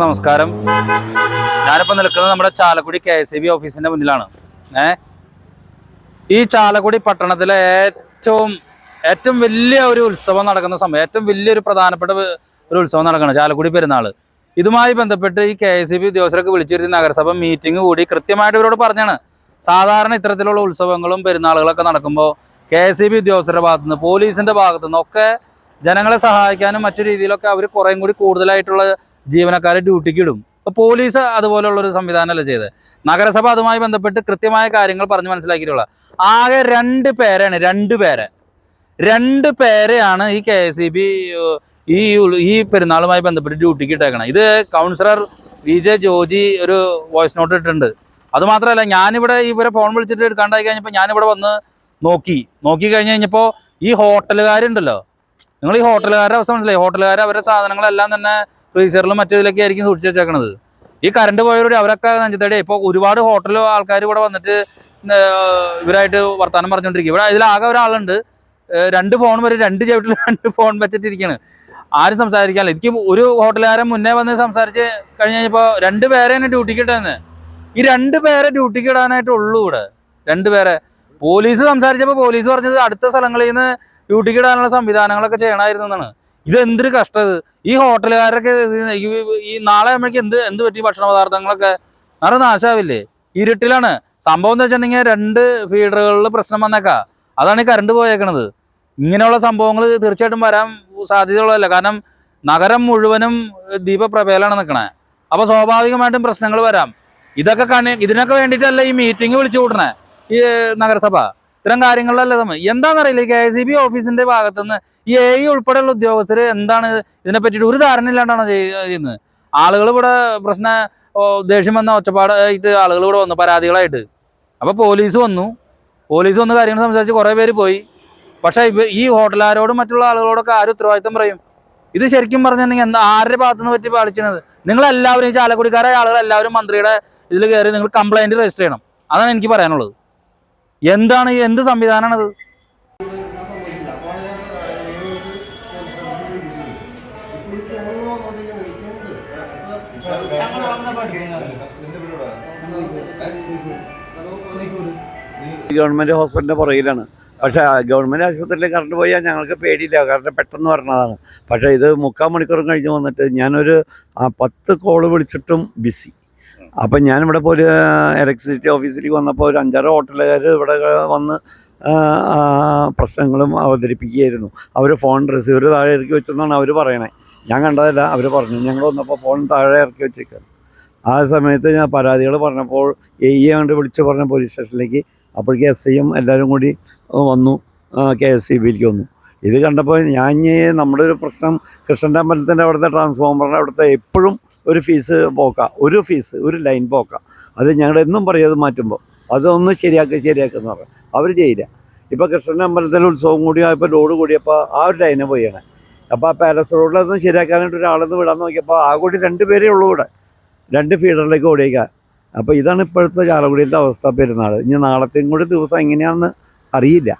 നമസ്കാരം. ഞാനിപ്പോൾ നിൽക്കുന്നത് നമ്മുടെ ചാലക്കുടി KSEB ഓഫീസിന്റെ മുന്നിലാണ്. ഈ ചാലക്കുടി പട്ടണത്തിലെ ഏറ്റവും വലിയ ഒരു ഉത്സവം നടക്കുന്ന സമയം, ഏറ്റവും വലിയൊരു പ്രധാനപ്പെട്ട ഒരു ഉത്സവം നടക്കണം, ചാലക്കുടി പെരുന്നാൾ. ഇതുമായി ബന്ധപ്പെട്ട് ഈ KSEB ഉദ്യോഗസ്ഥരൊക്കെ വിളിച്ചിരുത്തി നഗരസഭ മീറ്റിംഗ് കൂടി കൃത്യമായിട്ട് ഇവരോട് പറഞ്ഞാണ്, സാധാരണ ഇത്തരത്തിലുള്ള ഉത്സവങ്ങളും പെരുന്നാളുകളൊക്കെ നടക്കുമ്പോൾ KSEB ഉദ്യോഗസ്ഥരുടെ ഭാഗത്തുനിന്ന്, പോലീസിന്റെ ഭാഗത്തുനിന്ന് ഒക്കെ ജനങ്ങളെ സഹായിക്കാനും മറ്റു രീതിയിലൊക്കെ അവർ കുറേയും കൂടി കൂടുതലായിട്ടുള്ള ജീവനക്കാരെ ഡ്യൂട്ടിക്ക് ഇടും. അപ്പോൾ പോലീസ് അതുപോലുള്ളൊരു സംവിധാനമല്ല ചെയ്തത്. നഗരസഭ അതുമായി ബന്ധപ്പെട്ട് കൃത്യമായ കാര്യങ്ങൾ പറഞ്ഞ് മനസ്സിലാക്കിയിട്ടുള്ള ആകെ രണ്ട് പേരെയാണ് ഈ KSEB ഈ പെരുന്നാളുമായി ബന്ധപ്പെട്ട് ഡ്യൂട്ടിക്ക് ഇട്ടേക്കണം. ഇത് കൗൺസിലർ VJ ജോജി ഒരു വോയിസ് നോട്ട് ഇട്ടിട്ടുണ്ട്. അതുമാത്രമല്ല, ഞാനിവിടെ ഇവരെ ഫോൺ വിളിച്ചിട്ട് എടുക്കാണ്ടായി കഴിഞ്ഞപ്പോൾ ഞാനിവിടെ വന്ന് നോക്കി കഴിഞ്ഞപ്പോൾ ഈ ഹോട്ടലുകാരുണ്ടല്ലോ, നിങ്ങൾ ഈ ഹോട്ടലുകാരുടെ അവസ്ഥ മനസ്സിലായി. ഹോട്ടലുകാർ അവരുടെ സാധനങ്ങളെല്ലാം തന്നെ ഫ്രീസറിലും മറ്റേതിലൊക്കെ ആയിരിക്കും സൂക്ഷിച്ച് വെച്ചേക്കണത്. ഈ കറണ്ട് പോയവരോട് അവരൊക്കെ നെഞ്ചത്തടി. ഇപ്പോൾ ഒരുപാട് ഹോട്ടൽ ആൾക്കാർ ഇവിടെ വന്നിട്ട് ഇവരായിട്ട് വർത്തമാനം പറഞ്ഞുകൊണ്ടിരിക്കും. ഇവിടെ ഇതിലാകെ ഒരാളുണ്ട്, 2 ഫോൺ വരെ 2 ചവിട്ടിൽ 2 ഫോൺ വെച്ചിട്ടിരിക്കുകയാണ്. ആരും സംസാരിക്കാനില്ല. എനിക്ക് ഒരു ഹോട്ടലുകാരൻ മുന്നേ വന്ന് സംസാരിച്ച് കഴിഞ്ഞപ്പോൾ 2 പേരെയാണ് ഡ്യൂട്ടിക്ക് ഇട്ടതെന്ന്. ഈ 2 പേരെ ഡ്യൂട്ടിക്ക് ഇടാനായിട്ടുള്ളൂ ഇവിടെ. 2 പേരെ പോലീസ് സംസാരിച്ചപ്പോൾ പോലീസ് പറഞ്ഞത് അടുത്ത സ്ഥലങ്ങളിൽ നിന്ന് ഡ്യൂട്ടിക്ക് ഇടാനുള്ള സംവിധാനങ്ങളൊക്കെ ചെയ്യണമായിരുന്നു എന്നാണ്. ഇതെന്തൊരു കഷ്ടത്. ഈ ഹോട്ടലുകാരൊക്കെ ഈ നാളെ ആകുമ്പോഴേക്ക് എന്ത് പറ്റി, ഭക്ഷണ പദാർത്ഥങ്ങളൊക്കെ അത് നാശാവില്ലേ? ഇരുട്ടിലാണ് സംഭവം എന്ന് വെച്ചിട്ടുണ്ടെങ്കിൽ 2 ഫീഡറുകളിൽ പ്രശ്നം വന്നേക്കാം. അതാണ് ഈ കറണ്ട് പോയേക്കണത്. ഇങ്ങനെയുള്ള സംഭവങ്ങൾ തീർച്ചയായിട്ടും വരാൻ സാധ്യതയുള്ളതല്ല. കാരണം നഗരം മുഴുവനും ദീപപ്രഭയിലാണ് നിൽക്കണേ. അപ്പോൾ സ്വാഭാവികമായിട്ടും പ്രശ്നങ്ങൾ വരാം. ഇതിനൊക്കെ വേണ്ടിയിട്ടല്ല ഈ മീറ്റിംഗ് വിളിച്ചു കൂട്ടണേ ഈ നഗരസഭ. ഇത്തരം കാര്യങ്ങളിലല്ല എന്താണെന്നറിയില്ല. ഈ KSEB ഓഫീസിന്റെ ഭാഗത്തുനിന്ന് ഈ AE ഉൾപ്പെടെയുള്ള ഉദ്യോഗസ്ഥർ എന്താണ് ഇതിനെ പറ്റിയിട്ട് ഒരു ധാരണ ഇല്ലാണ്ടാണ് ചെയ്യുന്നത്. ആളുകൾ ഇവിടെ ദേഷ്യം വന്ന ഒച്ചപ്പാടായിട്ട് ആളുകൾ ഇവിടെ വന്നു പരാതികളായിട്ട്. അപ്പോൾ പോലീസ് വന്ന് കാര്യങ്ങൾ സംസാരിച്ച് കുറേ പേര് പോയി. പക്ഷേ ഈ ഹോട്ടലുകാരോടും മറ്റുള്ള ആളുകളോടൊക്കെ ആരും ഉത്തരവാദിത്തം പറയും? ഇത് ശരിക്കും പറഞ്ഞിട്ടുണ്ടെങ്കിൽ ആരുടെ ഭാഗത്തുനിന്ന് പറ്റി പാലിച്ചത്? നിങ്ങളെല്ലാവരും, ഈ ചാലക്കുടിക്കാരായ ആളുകളെല്ലാവരും മന്ത്രിയുടെ ഇതിൽ കയറി നിങ്ങൾ കംപ്ലൈൻറ്റ് രജിസ്റ്റർ ചെയ്യണം. അതാണ് എനിക്ക് പറയാനുള്ളത്. എന്ത് സംവിധാനമാണത്? ഗവൺമെൻറ് ഹോസ്പിറ്റലിൻ്റെ പുറകിലാണ്. പക്ഷേ ഗവൺമെൻറ് ആശുപത്രിയിൽ കറണ്ട് പോയാൽ ഞങ്ങൾക്ക് പേടിയില്ല, കാരണം പെട്ടെന്ന് പറഞ്ഞതാണ്. പക്ഷേ ഇത് 3/4 മണിക്കൂറും കഴിഞ്ഞ് വന്നിട്ട് ഞാനൊരു 10 കോള് വിളിച്ചിട്ടും ബിസി. അപ്പം ഞാനിവിടെ പോയി ഇലക്ട്രിസിറ്റി ഓഫീസിലേക്ക് വന്നപ്പോൾ ഒരു 5-6 ഹോട്ടലുകാർ ഇവിടെ വന്ന് പ്രശ്നങ്ങളും അവതരിപ്പിക്കുകയായിരുന്നു. അവർ ഫോൺ റിസീവർ താഴെ ഇറക്കി വെച്ചെന്നാണ് അവർ പറയണേ. ഞാൻ കണ്ടതല്ല, അവർ പറഞ്ഞു. ഞങ്ങൾ വന്നപ്പോൾ ഫോൺ താഴെ ഇറക്കി വെച്ചേക്കാണ്. ആ സമയത്ത് ഞാൻ പരാതികൾ പറഞ്ഞപ്പോൾ AE കൊണ്ട് വിളിച്ച് പറഞ്ഞ പോലീസ് സ്റ്റേഷനിലേക്ക്. അപ്പോഴേക്ക് SIയും എല്ലാവരും കൂടി വന്നു, KSEBയിലേക്ക് വന്നു. ഇത് കണ്ടപ്പോൾ നമ്മുടെ ഒരു പ്രശ്നം, കൃഷ്ണൻ്റെ അമ്പലത്തിൻ്റെ അവിടുത്തെ ട്രാൻസ്ഫോമറിൻ്റെ അവിടുത്തെ എപ്പോഴും ഒരു ഒരു ലൈൻ പോക്ക. അത് ഞങ്ങൾ എന്നും പറയും, അത് മാറ്റുമ്പോൾ അതൊന്ന് ശരിയാക്കുമെന്ന് പറഞ്ഞു. അവർ ചെയ്യില്ല. ഇപ്പോൾ കൃഷ്ണൻ്റെ അമ്പലത്തിലെ ഉത്സവം കൂടിയായപ്പോൾ ലോഡ് കൂടിയപ്പോൾ ആ ഒരു ലൈനെ പോയാണ്. അപ്പോൾ ആ പാലസ് റോഡിലൊന്നും ശരിയാക്കാനായിട്ട് ഒരാളെന്ന് വിടാൻ നോക്കിയപ്പോൾ ആ കൂടി 2 പേരേ ഉള്ളൂ ഇവിടെ, 2 ഫീഡറിലേക്ക് ഓടിയേക്കാൻ. അപ്പോൾ ഇതാണ് ഇപ്പോഴത്തെ ചാലക്കുടിയിലത്തെ അവസ്ഥ. പെരുന്നാൾ ഇനി നാളത്തെയും കൂടി ദിവസം എങ്ങനെയാണെന്ന് അറിയില്ല.